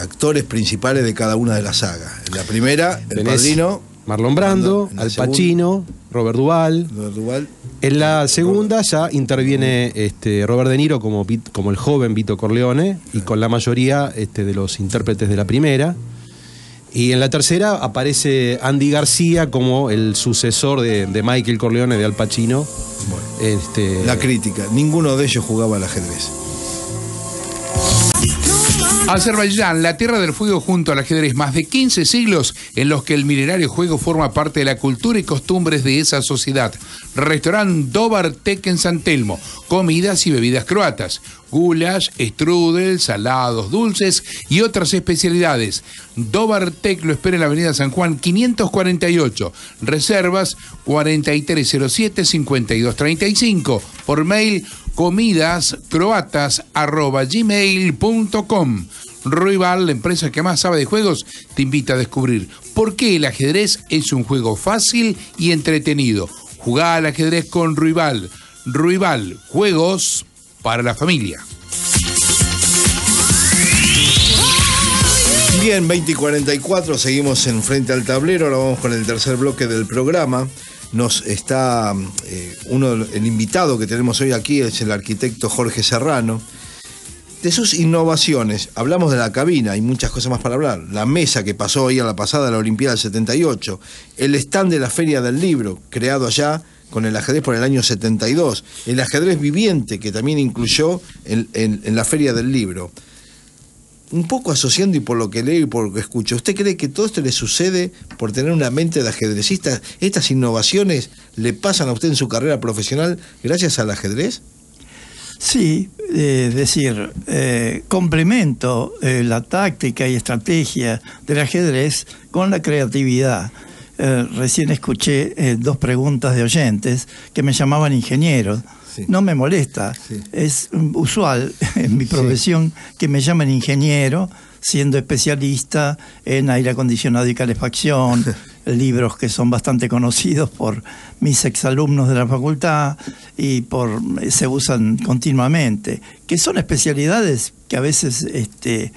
actores principales de cada una de las sagas. En la primera, el Padrino, Marlon Brando, Al Pacino, Robert Duvall. En la segunda ya interviene Robert De Niro como el joven Vito Corleone y con la mayoría de los intérpretes de la primera. Y en la tercera aparece Andy García como el sucesor de Michael Corleone, de Al Pacino. Bueno, la crítica, ninguno de ellos jugaba al ajedrez. Azerbaiyán, la tierra del fuego junto al ajedrez, más de 15 siglos en los que el milenario juego forma parte de la cultura y costumbres de esa sociedad. Restaurante Dobar Tek en San Telmo, comidas y bebidas croatas, goulash, strudel, salados, dulces y otras especialidades. Dobar Tek lo espera en la avenida San Juan 548, reservas 4307-5235, por mail comidascroatas@gmail.com. Ruibal, la empresa que más sabe de juegos, te invita a descubrir por qué el ajedrez es un juego fácil y entretenido. Jugá al ajedrez con Ruibal. Ruibal, juegos para la familia. Bien, 20:44, seguimos en Frente al Tablero. Ahora vamos con el tercer bloque del programa. Nos está el invitado que tenemos hoy aquí es el arquitecto Jorge Serrano. De sus innovaciones, hablamos de la cabina, hay muchas cosas más para hablar. La mesa que pasó hoy a la pasada de la Olimpiada del 78, el stand de la Feria del Libro, creado allá con el ajedrez por el año 72, el ajedrez viviente que también incluyó en la Feria del Libro. Un poco asociando y por lo que leo y por lo que escucho, ¿usted cree que todo esto le sucede por tener una mente de ajedrecista? ¿Estas innovaciones le pasan a usted en su carrera profesional gracias al ajedrez? Sí, complemento la táctica y estrategia del ajedrez con la creatividad. Recién escuché 2 preguntas de oyentes que me llamaban ingenieros. Sí. No me molesta, sí. Es usual en mi profesión que me llamen ingeniero, siendo especialista en aire acondicionado y calefacción, libros que son bastante conocidos por mis exalumnos de la facultad y se usan continuamente, que son especialidades que a veces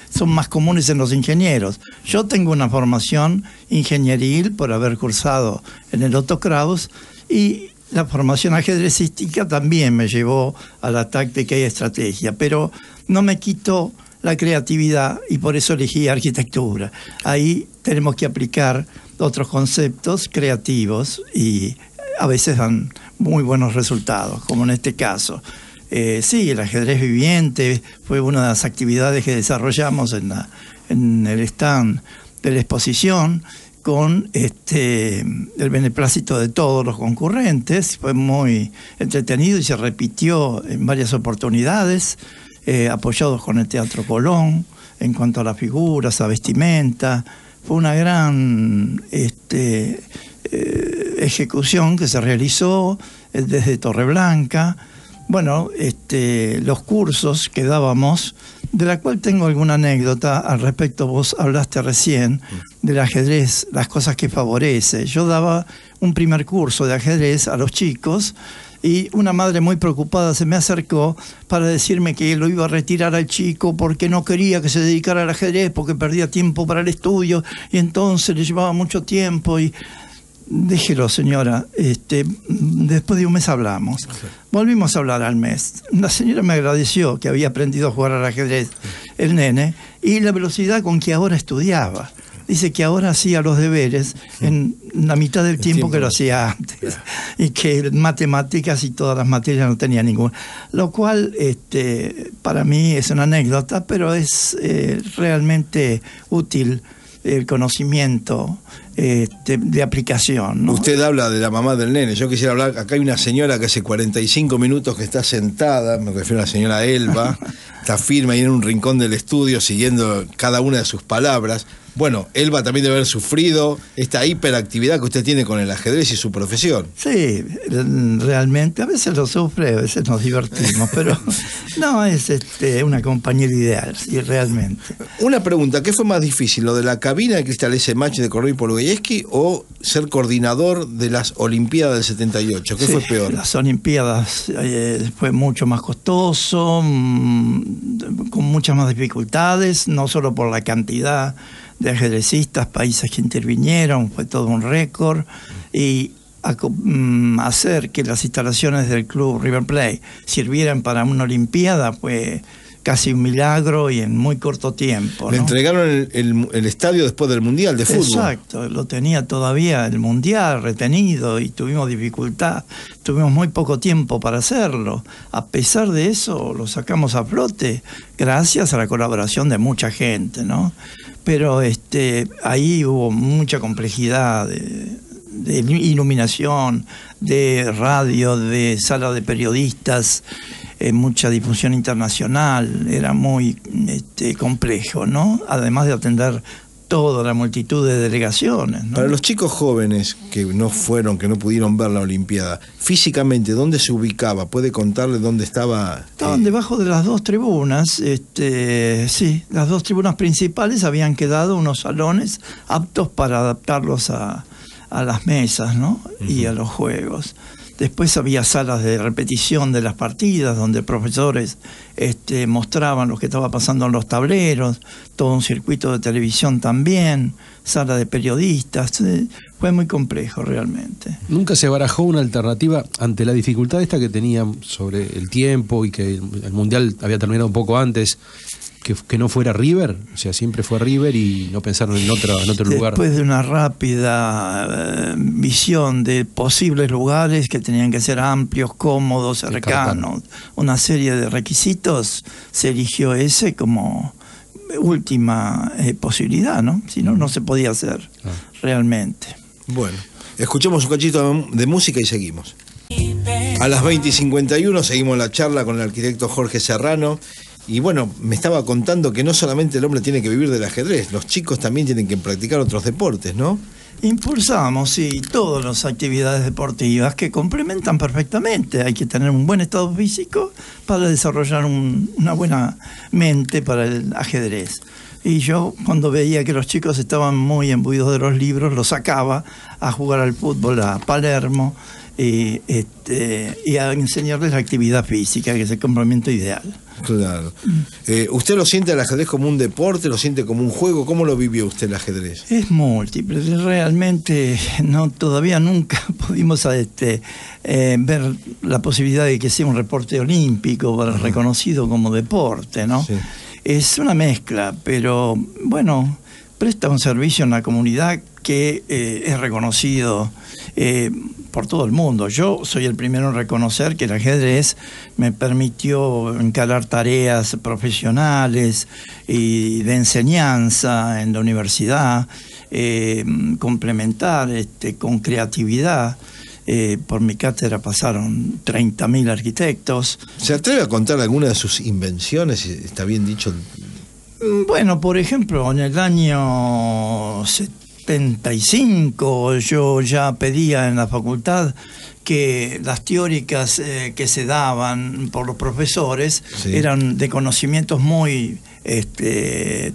son más comunes en los ingenieros. Yo tengo una formación ingenieril por haber cursado en el Otto Kraus y la formación ajedrecística también me llevó a la táctica y estrategia, pero no me quitó la creatividad y por eso elegí arquitectura. Ahí tenemos que aplicar otros conceptos creativos y a veces dan muy buenos resultados, como en este caso. Sí, el ajedrez viviente fue una de las actividades que desarrollamos en el stand de la exposición, con el beneplácito de todos los concurrentes. Fue muy entretenido y se repitió en varias oportunidades, apoyados con el Teatro Colón, en cuanto a las figuras, a vestimenta. Fue una gran ejecución que se realizó desde Torreblanca. Bueno, los cursos que dábamos, de la cual tengo alguna anécdota al respecto. Vos hablaste recién del ajedrez, las cosas que favorece. Yo daba un primer curso de ajedrez a los chicos y una madre muy preocupada se me acercó para decirme que lo iba a retirar al chico porque no quería que se dedicara al ajedrez, porque perdía tiempo para el estudio y entonces le llevaba mucho tiempo. Y déjelo, señora, después de un mes hablamos. Volvimos a hablar al mes. La señora me agradeció que había aprendido a jugar al ajedrez el nene y la velocidad con que ahora estudiaba. Dice que ahora hacía los deberes en la mitad del tiempo que lo hacía antes, y que matemáticas y todas las materias no tenía ninguna. Lo cual para mí es una anécdota, pero es realmente útil el conocimiento de aplicación, ¿no? Usted habla de la mamá del nene. Yo quisiera hablar, acá hay una señora que hace 45 minutos que está sentada, me refiero a la señora Elba, está firme ahí en un rincón del estudio siguiendo cada una de sus palabras. Bueno, Elba también debe haber sufrido esta hiperactividad que usted tiene con el ajedrez y su profesión. Sí, realmente, a veces lo sufre, a veces nos divertimos, pero no, es una compañera ideal, sí, realmente. Una pregunta, ¿qué fue más difícil, lo de la cabina de Cristal S. Match de Correy Pologoyevsky o ser coordinador de las Olimpiadas del 78? ¿Qué fue peor? Las Olimpiadas fue mucho más costoso, con muchas más dificultades, no solo por la cantidad de ajedrecistas, países que intervinieron, fue todo un récord, y hacer que las instalaciones del club River Plate sirvieran para una Olimpiada fue casi un milagro y en muy corto tiempo, ¿no? Le entregaron el estadio después del Mundial de fútbol. Exacto, lo tenía todavía el Mundial retenido y tuvimos dificultad, tuvimos muy poco tiempo para hacerlo. A pesar de eso, lo sacamos a flote gracias a la colaboración de mucha gente, ¿no? Pero ahí hubo mucha complejidad de iluminación, de radio, de sala de periodistas, mucha difusión internacional, era muy complejo, ¿no? Además de atender toda la multitud de delegaciones, ¿no? Para los chicos jóvenes que no fueron, que no pudieron ver la Olimpiada, físicamente, ¿dónde se ubicaba? ¿Puede contarle dónde estaba? Estaban debajo de las dos tribunas, sí, las dos tribunas principales habían quedado unos salones aptos para adaptarlos a las mesas, ¿no? Y a los juegos. Después había salas de repetición de las partidas donde profesores mostraban lo que estaba pasando en los tableros, todo un circuito de televisión también, sala de periodistas. Fue muy complejo realmente. ¿Nunca se barajó una alternativa ante la dificultad esta que tenían sobre el tiempo y que el Mundial había terminado un poco antes? Que no fuera River, o sea, siempre fue River y no pensaron en otro lugar. Después de una rápida visión de posibles lugares que tenían que ser amplios, cómodos, cercanos, una serie de requisitos, se eligió ese como última posibilidad, ¿no? Si no, no se podía hacer realmente. Bueno, escuchemos un cachito de música y seguimos. A las 20:51 seguimos la charla con el arquitecto Jorge Serrano. Y bueno, me estaba contando que no solamente el hombre tiene que vivir del ajedrez, los chicos también tienen que practicar otros deportes, ¿no? Impulsamos, sí, todas las actividades deportivas que complementan perfectamente. Hay que tener un buen estado físico para desarrollar una buena mente para el ajedrez. Y yo, cuando veía que los chicos estaban muy imbuidos de los libros, los sacaba a jugar al fútbol a Palermo y a enseñarles la actividad física, que es el complemento ideal. Claro. ¿Usted lo siente el ajedrez como un deporte, lo siente como un juego? ¿Cómo lo vivió usted el ajedrez? Es múltiple, realmente todavía nunca pudimos ver la posibilidad de que sea un deporte olímpico reconocido como deporte, ¿no? Sí. Es una mezcla, pero bueno, presta un servicio en la comunidad que es reconocido por todo el mundo. Yo soy el primero en reconocer que el ajedrez me permitió encarar tareas profesionales y de enseñanza en la universidad, complementar con creatividad. Por mi cátedra pasaron 30.000 arquitectos. ¿Se atreve a contar alguna de sus invenciones? ¿Está bien dicho? Bueno, por ejemplo, en el año 75 yo ya pedía en la facultad que las teóricas que se daban por los profesores eran de conocimientos muy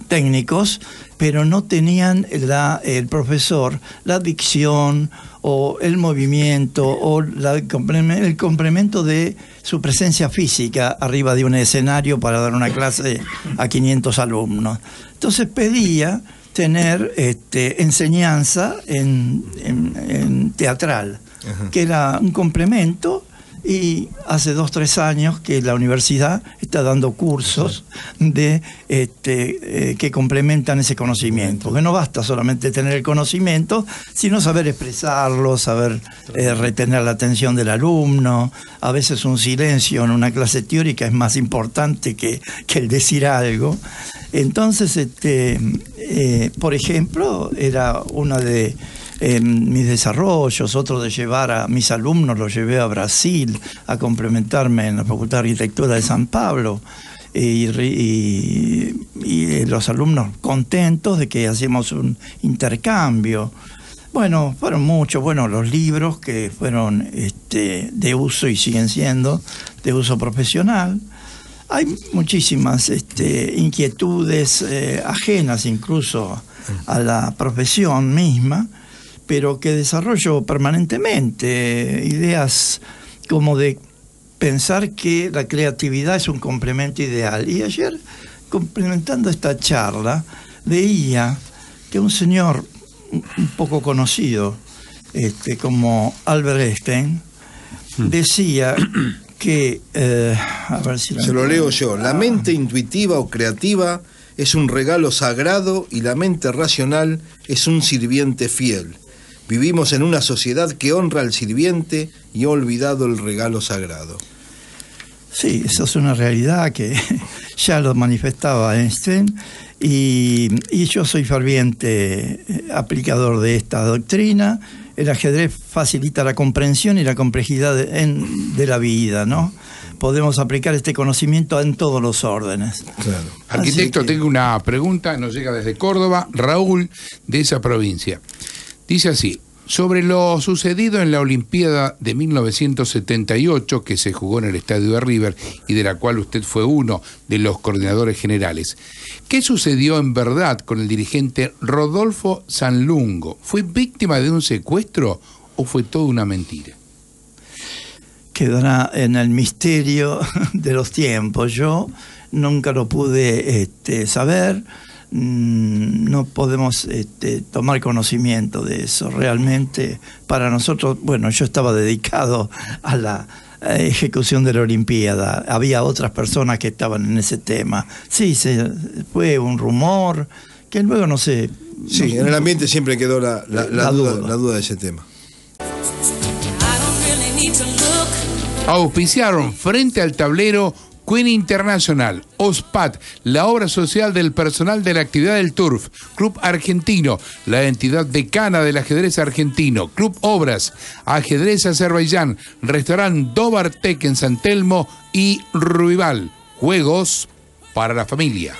técnicos, pero no tenían el profesor la dicción o el movimiento o el complemento de su presencia física arriba de un escenario para dar una clase a 500 alumnos. Entonces pedía tener enseñanza en teatral, que era un complemento, y hace 2 o 3 años que la universidad está dando cursos que complementan ese conocimiento, porque no basta solamente tener el conocimiento, sino saber expresarlo, saber retener la atención del alumno. A veces un silencio en una clase teórica es más importante que el decir algo. Entonces, por ejemplo, era una de mis desarrollos, otro de llevar a mis alumnos, los llevé a Brasil a complementarme en la Facultad de Arquitectura de San Pablo, y los alumnos contentos de que hacíamos un intercambio. Bueno, fueron muchos, los libros que fueron de uso y siguen siendo de uso profesional. Hay muchísimas inquietudes ajenas incluso a la profesión misma, pero que desarrollo permanentemente. Ideas como de pensar que la creatividad es un complemento ideal. Y ayer, complementando esta charla, veía que un señor un poco conocido, como Albert Einstein, decía que, a ver si se lo leo yo: la mente intuitiva o creativa es un regalo sagrado y la mente racional es un sirviente fiel. Vivimos en una sociedad que honra al sirviente y ha olvidado el regalo sagrado. Sí, eso es una realidad que ya lo manifestaba Einstein, y yo soy ferviente aplicador de esta doctrina. El ajedrez facilita la comprensión y la complejidad de la vida, ¿no? Podemos aplicar este conocimiento en todos los órdenes. Claro. Arquitecto, tengo una pregunta, nos llega desde Córdoba, Raúl, de esa provincia. Dice así: sobre lo sucedido en la Olimpiada de 1978, que se jugó en el estadio de River y de la cual usted fue uno de los coordinadores generales, ¿qué sucedió en verdad con el dirigente Rodolfo Sanlungo? ¿Fue víctima de un secuestro o fue toda una mentira? Quedará en el misterio de los tiempos. Yo nunca lo pude saber. No podemos tomar conocimiento de eso. Realmente para nosotros, yo estaba dedicado a la ejecución de la Olimpiada. Había otras personas que estaban en ese tema. Sí, fue un rumor que luego no sé. Sí, en el ambiente siempre quedó la duda de ese tema. Auspiciaron Frente al Tablero Queen International, OSPAT, la obra social del personal de la actividad del Turf, Club Argentino, la entidad decana del ajedrez argentino, Club Obras, Ajedrez Azerbaiyán, Restaurant Dobartek en San Telmo y Ruibal, juegos para la familia.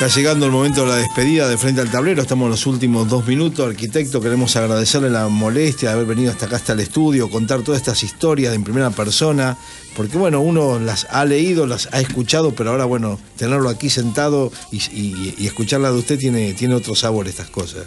Está llegando el momento de la despedida de Frente al Tablero. Estamos en los últimos 2 minutos. Arquitecto, queremos agradecerle la molestia de haber venido hasta acá, hasta el estudio, contar todas estas historias en primera persona, porque uno las ha leído, las ha escuchado, pero ahora tenerlo aquí sentado y escucharla de usted tiene otro sabor, estas cosas.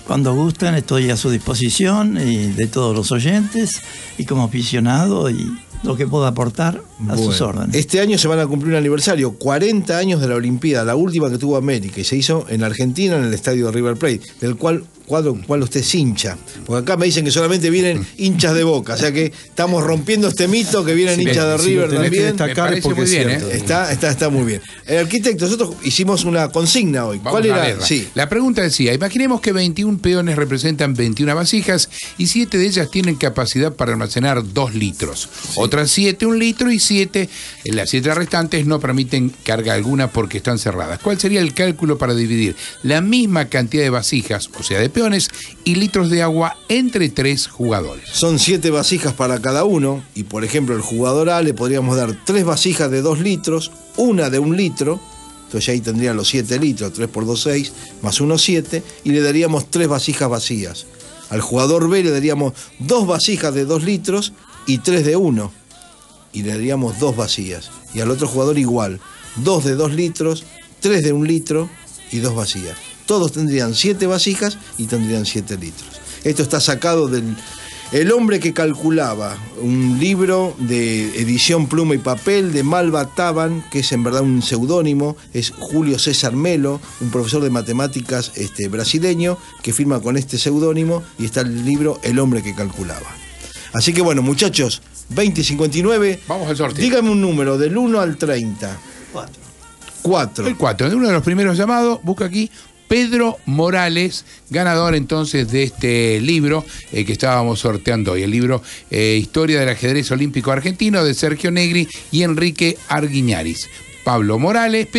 Cuando gusten estoy a su disposición, y de todos los oyentes, y como aficionado, y lo que pueda aportar a sus órdenes. Este año se van a cumplir un aniversario, 40 años de la Olimpiada, la última que tuvo América, y se hizo en Argentina, en el estadio de River Plate, del cual usted es hincha. Porque acá me dicen que solamente vienen hinchas de Boca, o sea que estamos rompiendo este mito que vienen hinchas de River también. Me parece muy bien, Está muy bien. El arquitecto, nosotros hicimos una consigna hoy. ¿Cuál era? Sí. La pregunta decía: imaginemos que 21 peones representan 21 vasijas y 7 de ellas tienen capacidad para almacenar 2 litros. Sí. Otras 7, 1 litro, y 7, las 7 restantes no permiten carga alguna porque están cerradas. ¿Cuál sería el cálculo para dividir la misma cantidad de vasijas, o sea, de peones, campeones y litros de agua entre 3 jugadores. Son 7 vasijas para cada uno y, por ejemplo, al jugador A le podríamos dar 3 vasijas de 2 litros, una de 1 litro, entonces ahí tendría los 7 litros, 3 por 2, 6, más 1, 7, y le daríamos 3 vasijas vacías. Al jugador B le daríamos 2 vasijas de 2 litros y 3 de 1, y le daríamos 2 vacías. Y al otro jugador igual, 2 de 2 litros, 3 de 1 litro y 2 vacías. Todos tendrían 7 vasijas y tendrían 7 litros. Esto está sacado del El hombre que calculaba, un libro de edición pluma y papel de Malva Taban, que es en verdad un seudónimo, es Julio César Melo, un profesor de matemáticas brasileño, que firma con este seudónimo, y está el libro El hombre que calculaba. Así que bueno, muchachos, 20 y 59. Vamos al sorteo. Dígame un número del 1 al 30. 4. El 4, uno de los primeros llamados, busca aquí, Pedro Morales, ganador entonces de este libro que estábamos sorteando hoy, el libro Historia del ajedrez olímpico argentino de Sergio Negri y Enrique Arguiñaris. Pedro Morales,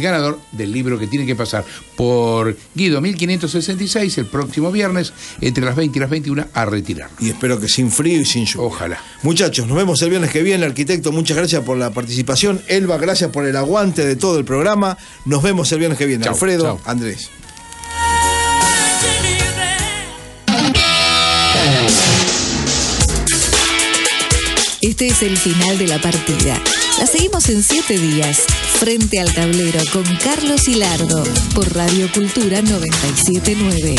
ganador del libro que tiene que pasar por Guido 1566 el próximo viernes entre las 20 y las 21 a retirarlo. Y espero que sin frío y sin lluvia. Ojalá. Muchachos, nos vemos el viernes que viene. Arquitecto, muchas gracias por la participación. Elba, gracias por el aguante de todo el programa. Nos vemos el viernes que viene. Chau, Alfredo, chau. Andrés. Este es el final de la partida. La seguimos en 7 días, frente al tablero con Carlos Hilardo, por Radio Cultura 979.